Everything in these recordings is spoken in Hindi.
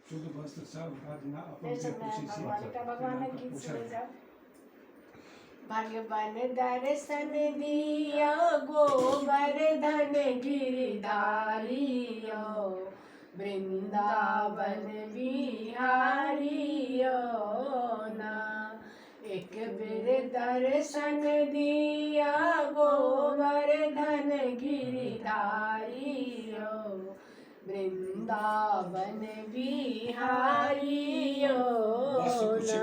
शुद्ध वस्त्र सब आदना अपन ऐसा से खुशी से भगवान का भगवान गीत पूछा सुने जाओ। भगवान दर्शन दिया गोवर्धन गिरधारियो वृंदावन बिहारियो ना। एक बेर दर्शन दिया गोवर्धन गिरधारियो वृंदावन बिहारियो ना।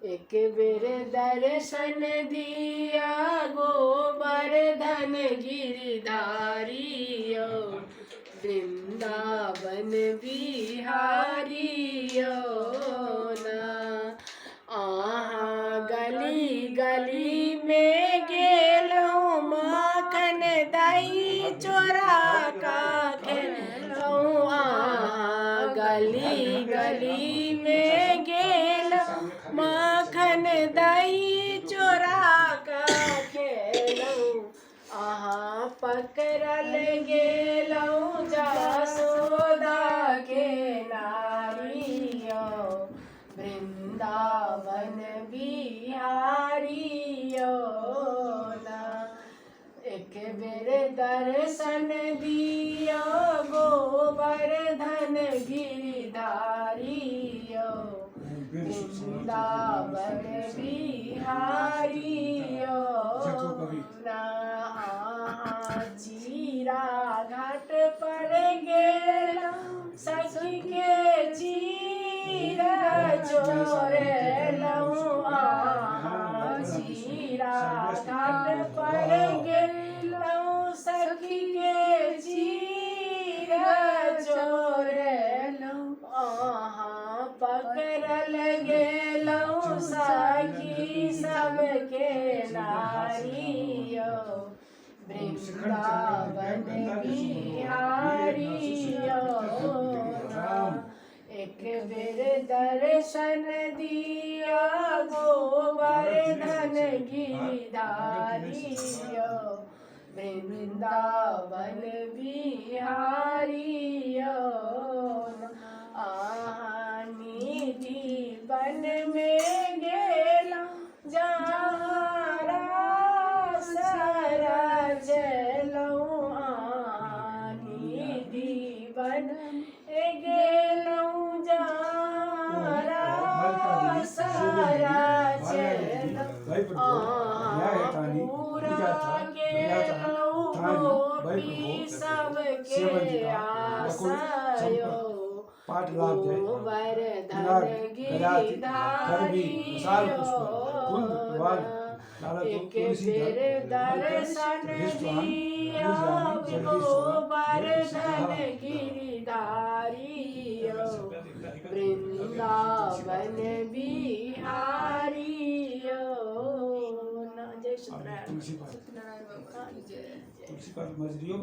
एक बेर दर्शन दिया गोवर्धन गिरधारियो वृंदावन बिहारियो ना। आहा गली गली में गेलो माखन दही चोरा का खेलो। आहा गली गली में गेलो माखन दही चोरा का खेलो। आहा पकड़ल गेलो जसोदा के नारियो वृंदावन बिहारियो ना। एक बेर दर्शन दियो गोवर्धन गिरधारियो वृंदावन बिहारियो ना। चीरा घाट पर गेलो सखी के चीरा चोरेलो। चीरा घाट पर गेलो सखी के चीरा चोरेलो। पकड़ल गेलो सखी सबके नारियो वृंदावन बिहारियो ना। एक बेर दर्शन दिया गोवर्धन गिरधारियो वृंदावन बिहारियो ना। निधि वन में गेला जहाँ सराजलो। निधि वन गेलो जहाँ सराजलो। पूरा गेलो गोपी सबके आशयो गोवर्धन गिरधारियो ना। एक बेर दर्शन दिया गोवर्धन गिरधारियो वृंदावन बिहारियो ना। जय सत्यनारायण। तुलसी पात मजरियो